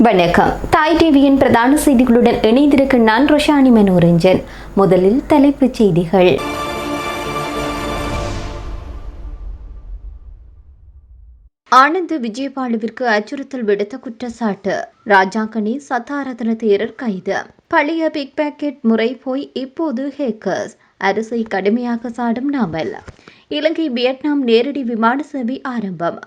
வணக்கம். தாய் டிவியின் பிரதான செய்திகளுடன் இணைந்திருக்க நான் ரோஷானி மனோரஞ்சன். முதலில் தலைப்புச் செய்திகள். ஆனந்த் விஜயபாலுவிற்கு அச்சுறுத்தல் விடுத்த குற்றச்சாட்டு. ராஜாங்கனி சத்தாரத்ன தேரர் கைது. பழைய பிக் பாக்கெட் முறை போய் இப்போது ஹேக்கர்ஸ். அரசை கடுமையாக சாடும் நாமல். இலங்கை வியட்நாம் நேரடி விமான சேவை ஆரம்பம்.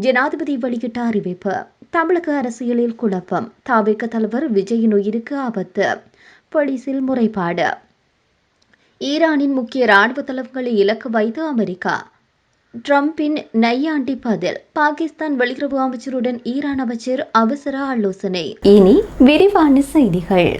ஜனாதிபதி வெளியிட்ட அறிவிப்பு. தமிழக அரசியலில் குழப்பம். தவிக தலைவர் விஜயின் உயிருக்கு ஆபத்து. போலீசில் முறைப்பாடு. ஈரானின் முக்கிய ராணுவ தளங்களை இலக்கு வைத்து அமெரிக்கா. ட்ரம்பின் நையாண்டி பதில். பாகிஸ்தான் வெளியுறவு அமைச்சருடன் ஈரான் அமைச்சர் அவசர ஆலோசனை. இனி விரிவான செய்திகள்.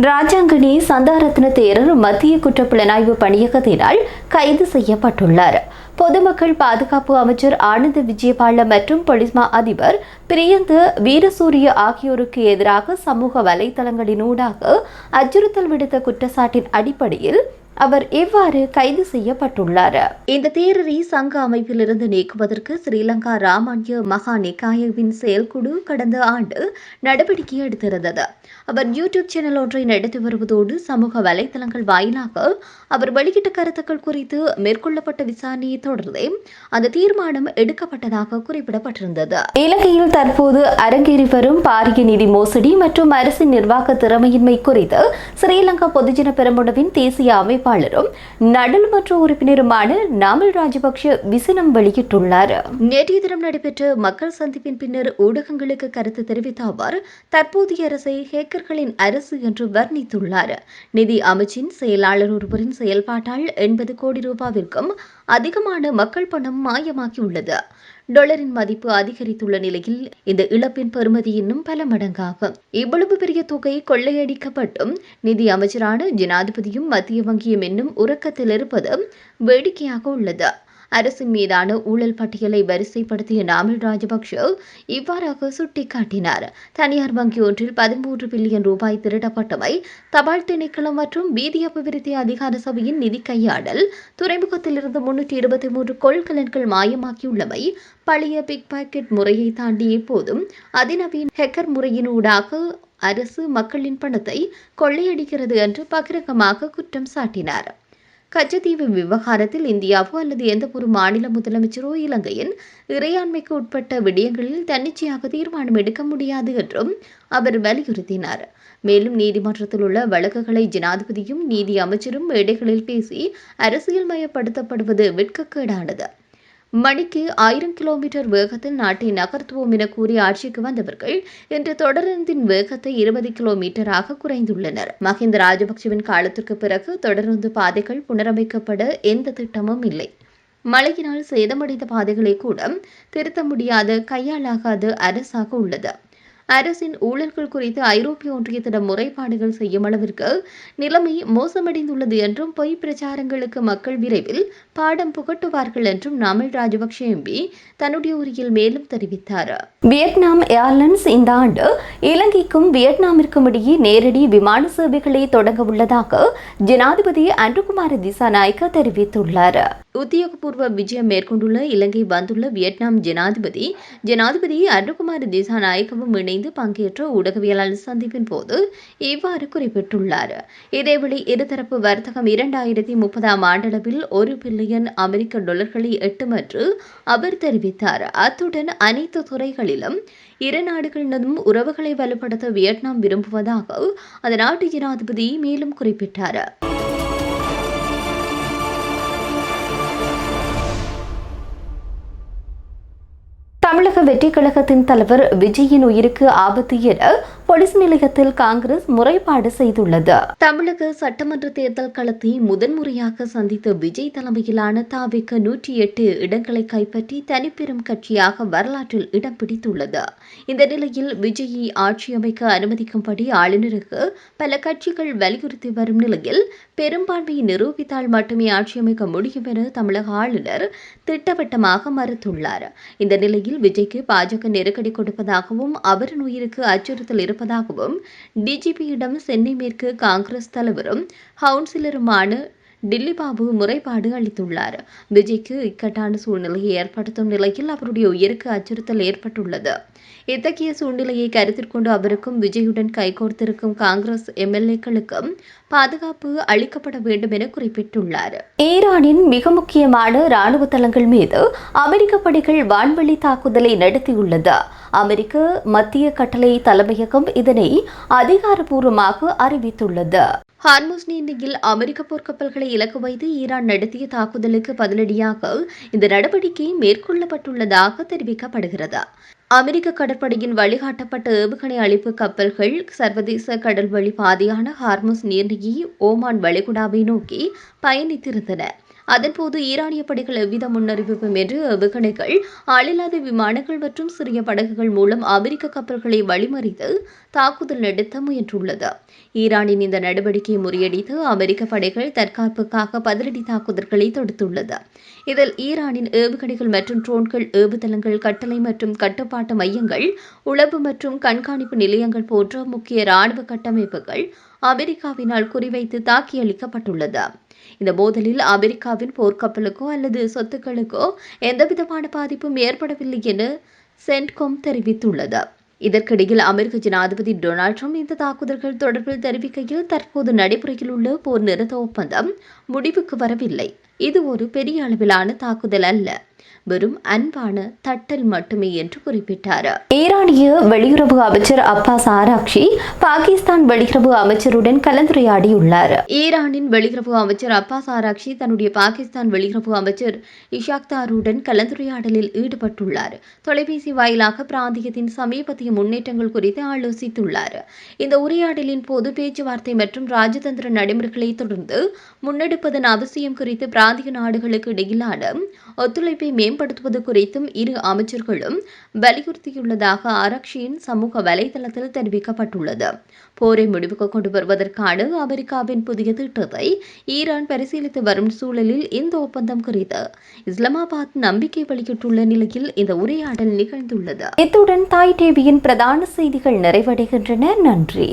ராஜாங்கனி சந்தாரத்ன தேரர் மத்திய குற்றப்புலனாய்வு பணியகத்தினால் கைது செய்யப்பட்டுள்ளார். பொதுமக்கள் பாதுகாப்பு அமைச்சர் ஆனந்த் விஜயபால மற்றும் போலீஸ் மா அதிபர் பிரியந்த வீரசூரிய ஆகியோருக்கு எதிராக சமூக வலைதளங்களினூடாக அச்சுறுத்தல் விடுத்த குற்றச்சாட்டின் அடிப்படையில் அவர் எவ்வாறு கைது செய்யப்பட்டுள்ளார். இந்த தேரரை சங்க அமைப்பிலிருந்து நீக்குவதற்கு ஸ்ரீலங்கா ராமான்ய மகா நிகாயவின் செயற்குழு கடந்த ஆண்டு நடவடிக்கை எடுத்திருந்தது. அவர் யூடியூப் சேனல் ஒன்றை நடத்தி வருவதோடு சமூக வலைதளங்கள் வாயிலாக அவர் வெளியிட்ட கருத்துக்கள் குறித்து மேற்கொள்ளப்பட்ட விசாரணையை தொடர்ந்தே அந்த தீர்மானம் எடுக்கப்பட்டதாக குறிப்பிடப்பட்டிருந்தது. இலங்கையில் தற்போது அரங்கேறி வரும் பாரிய நிதி மோசடி மற்றும் அரசின் நிர்வாக திறமையின்மை குறித்து ஸ்ரீலங்கா பொதுஜன பெரமுனவின் தேசிய அமைப்பாளரும் நாடாளுமன்ற உறுப்பினருமான நாமல் ராஜபக்ஷ விசனம் வெளியிட்டுள்ளார். நேற்றைய தினம் நடைபெற்ற மக்கள் சந்திப்பின் பின்னர் ஊடகங்களுக்கு கருத்து தெரிவித்த அவர் தற்போதைய அரசை ஹேக்கர்களின் அரசு என்று வர்ணித்துள்ளார். நிதி அமைச்சின் செயலாளர் ஒருவரின் செயல்பாட்டால் 80 கோடி ரூபாவிற்கும் அதிகமான மக்கள் பணம் மாயமாகியுள்ளது. டாலரின் மதிப்பு அதிகரித்துள்ள நிலையில் இந்த இழப்பின் பெறுமதி இன்னும் பல மடங்காகும். இவ்வளவு பெரிய தொகை கொள்ளையடிக்கப்பட்டும் நிதி அமைச்சரான ஜனாதிபதியும் மத்திய வங்கியும் இன்னும் உறக்கத்தில் இருப்பது வேடிக்கையாக உள்ளது. அரசின் மீதான ஊழல் பட்டியலை வரிசைப்படுத்திய நாமல் ராஜபக்ஷ இவ்வாறாக சுட்டிக்காட்டினார். தனியார் வங்கி ஒன்றில் 13 பில்லியன் ரூபாய் திருடப்பட்டவை, தபால் திணைக்களம் மற்றும் வீதி அபிவிருத்தி அதிகார சபையின் நிதி கையாடல், துறைமுகத்திலிருந்து 323 கொள்கலன்கள் மாயமாக்கியுள்ளவை, பழைய பிக் பாக்கெட் முறையை தாண்டி எப்போதும் அதிநவீன ஹேக்கர் முறையினூடாக அரசு மக்களின் பணத்தை கொள்ளையடிக்கிறது என்று பகிரங்கமாக குற்றம் சாட்டினார். கச்சத்தீவு விவகாரத்தில் இந்தியாவோ அல்லது எந்த ஒரு மாநில முதலமைச்சரோ இலங்கையின் இறையாண்மைக்கு உட்பட்ட விடயங்களில் தன்னிச்சையாக தீர்மானம் எடுக்க முடியாது என்றும் அவர் வலியுறுத்தினார். மேலும் நீதிமன்றத்தில் உள்ள வழக்குகளை ஜனாதிபதியும் நீதி அமைச்சரும் மேடைகளில் பேசி அரசியல் மயப்படுத்தப்படுவது வெட்கக்கேடானது. மணிக்கு 1000 கிலோமீட்டர் வேகத்தில் நாட்டை நகர்த்துவோம் என கூறி ஆட்சிக்கு வந்தவர்கள் இன்று தொடருந்தின் வேகத்தை 20 கிலோமீட்டராக குறைந்துள்ளனர். மஹிந்த ராஜபக்சவின் காலத்திற்கு பிறகு தொடருந்து பாதைகள் புனரமைக்கப்பட எந்த திட்டமும் இல்லை. மழையினால் சேதமடைந்த பாதைகளை கூட திருத்த முடியாத கையாளாகாத அரசாக உள்ளது. அரசின் ஊழல்கள் குறித்து ஐரோப்பிய ஒன்றியத்திடம் முறைப்பாடுகள் செய்யும் அளவிற்கு நிலைமை மோசமடைந்துள்ளது என்றும் பொய் பிரச்சாரங்களுக்கு மக்கள் விரைவில் பாடம் புகட்டுவார்கள் என்றும் நாமல் ராஜபக்ஷ எம்பி தன்னுடைய உரையில் மேலும் தெரிவித்தார். வியட்நாம் ஏர்லைன்ஸ் இந்த ஆண்டு இலங்கைக்கும் வியட்நாமிற்கும் இடையே நேரடி விமான சேவைகளை தொடங்க உள்ளதாக ஜனாதிபதி அன்ருகுமார திசாநாயக்க தெரிவித்துள்ளார். உத்தியோகபூர்வ விஜயம் மேற்கொண்டுள்ள இலங்கை வந்துள்ள வியட்நாம் ஜனாதிபதி அன்ருகுமார திசாநாயக்கவும் இணைந்து பங்கேற்ற ஊடகவியலாளர் சந்திப்பின் போது இவ்வாறு குறிப்பிட்டுள்ளார். இதேவேளை இருதரப்பு வர்த்தகம் 2030 ஆண்டளவில் $1 பில்லியன் அமெரிக்க எட்டும் என்று அவர் தெரிவித்தார். அத்துடன் அனைத்து துறைகளிலும் இரு நாடுகளினதும் உறவுகளை வலுப்படுத்த வியட்நாம் விரும்புவதாக அந்த நாட்டு ஜனாதிபதி மேலும் குறிப்பிட்டார். தமிழக வெற்றிக் கழகத்தின் தலைவர் விஜயின் உயிருக்கு ஆபத்து என போலீஸ் நிலையத்தில் காங்கிரஸ் முறைப்பாடு செய்துள்ளது. தமிழக சட்டமன்ற தேர்தல் களத்தை முதன்முறையாக சந்தித்த விஜய் தலைமையிலான தவிக 108 இடங்களை கைப்பற்றி தனிப்பெரும் கட்சியாக வரலாற்றில் இடம் பிடித்துள்ளது. இந்த நிலையில் விஜயை ஆட்சி அமைக்க அனுமதிக்கும்படி ஆளுநருக்கு பல கட்சிகள் வலியுறுத்தி வரும் நிலையில் பெரும்பான்மையை நிரூபித்தால் மட்டுமே ஆட்சி அமைக்க முடியும் என தமிழக ஆளுநர் திட்டவட்டமாக மறுத்துள்ளார். இந்த நிலையில் விஜய்க்கு பாஜக நெருக்கடி கொடுப்பதாகவும் அவரின் உயிருக்கு அச்சுறுத்தல் இருப்பதாகவும் டிஜிபியிடம் சென்னை மேற்கு காங்கிரஸ் தலைவரும் கவுன்சிலருமான டில்லி பாபு முறைப்பாடு அளித்துள்ளார். விஜய்க்கு இக்கட்டான சூழ்நிலையை ஏற்படுத்தும் நிலையில் அவருடைய உயிருக்கு அச்சுறுத்தல் ஏற்பட்டுள்ளது. இத்தகைய சூழ்நிலையை கருத்தில் கொண்டு அவருக்கும் விஜயுடன் கைகோர்த்திருக்கும் காங்கிரஸ் எம்எல்ஏக்களுக்கும் பாதுகாப்பு அளிக்கப்பட வேண்டும் என குறிப்பிட்டுள்ளார். ஈரானின் மிக முக்கியமான ராணுவ தளங்கள் மீது அமெரிக்க படைகள் வான்வெளி தாக்குதலை நடத்தியுள்ளது. அமெரிக்க மத்திய கட்டளை தலைமையகம் இதனை அதிகாரப்பூர்வமாக அறிவித்துள்ளது. ஹார்முஸ் நீரிணையில் அமெரிக்க போர்க்கப்பல்களை இலக்கு வைத்து ஈரான் நடத்திய தாக்குதலுக்கு பதிலடியாக இந்த நடவடிக்கை மேற்கொள்ளப்பட்டுள்ளதாக தெரிவிக்கப்படுகிறது. அமெரிக்க கடற்படையின் வழிகாட்டப்பட்ட ஏவுகணை அழிப்பு கப்பல்கள் சர்வதேச கடல்வழி பாதையான ஹார்முஸ் நீரிணையை ஓமான் வளைகுடாவை நோக்கி பயணித்திருந்தன. அதன்போது ஈரானிய படைகள் எவ்வித முன்னறிவிப்பும் என்று ஏவுகணைகள், ஆளில்லாத விமானங்கள் மற்றும் சிறிய படகுகள் மூலம் அமெரிக்க கப்பல்களை வழிமறித்து தாக்குதல் நடத்த முயன்றுள்ளது. ஈரானின் இந்த நடவடிக்கையை முறியடித்து அமெரிக்க படைகள் தற்காப்புக்காக பதிலடி தாக்குதல்களை தொடுத்துள்ளது. இதில் ஈரானின் ஏவுகணைகள் மற்றும் ட்ரோன்கள், ஏவுதளங்கள், கட்டளை மற்றும் கட்டுப்பாட்டு மையங்கள், உளவு மற்றும் கண்காணிப்பு நிலையங்கள் போன்ற முக்கிய ராணுவ கட்டமைப்புகள் அமெரிக்காவினால் குறிவைத்து தாக்கியளிக்கப்பட்டுள்ளது. இந்த மோதலில் அமெரிக்காவின் போர்க்கப்பலுக்கோ அல்லது சொத்துக்களுக்கோ எந்தவிதமான பாதிப்பும் ஏற்படவில்லை என சென்ட்கோம் தெரிவித்துள்ளது. இதற்கிடையில் அமெரிக்க ஜனாதிபதி டொனால்ட் ட்ரம்ப் இந்த தாக்குதல்கள் தொடர்பில் தெரிவிக்கையில், தற்போது நடைமுறையில் உள்ள போர் நிறுத்த ஒப்பந்தம் முடிவுக்கு வரவில்லை. இது ஒரு பெரிய அளவிலான தாக்குதல் அல்ல, வெறும் அன்பான தட்டல் மட்டுமே என்று குறிப்பிட்டார். ஈரானிய வெளியுறவு அமைச்சர் அப்பாஸ் ஆராக்ஷி பாகிஸ்தான் வெளியுறவு அமைச்சருடன் கலந்துரையாடியுள்ளார். ஈரானின் வெளியுறவு அமைச்சர் அப்பாஸ் ஆராக்ஷி தன்னுடைய பாகிஸ்தான் வெளியுறவு அமைச்சர் இஷாக்தாருடன் கலந்துரையாடலில் ஈடுபட்டுள்ளார். தொலைபேசி வாயிலாக பிராந்தியத்தின் சமீபத்திய முன்னேற்றங்கள் குறித்து ஆலோசித்துள்ளார். இந்த உரையாடலின் போது பேச்சுவார்த்தை மற்றும் ராஜதந்திர நடைமுறைகளை தொடர்ந்து முன்னெடுப்பதன் அவசியம் குறித்து பிராந்திய நாடுகளுக்கு இடையிலான ஒத்துழைப்பை மேம்படுத்துவது குறித்தும் இரு அமைச்சர்களும் வலியுறுத்தியுள்ளதாக ஆராக்ஷியின் சமூக வலைதளத்தில் தெரிவிக்கப்பட்டுள்ளது. போரை முடிவுக்கு கொண்டு வருவதற்கான அமெரிக்காவின் புதிய திட்டத்தை ஈரான் பரிசீலித்து வரும் சூழலில் இந்த ஒப்பந்தம் குறித்து இஸ்லாமாபாத் நம்பிக்கை வெளியிட்டுள்ள நிலையில் இந்த உரையாடல் நிகழ்ந்துள்ளது. இத்துடன் தாய் டிவியின் பிரதான செய்திகள் நிறைவடைகின்றன. நன்றி.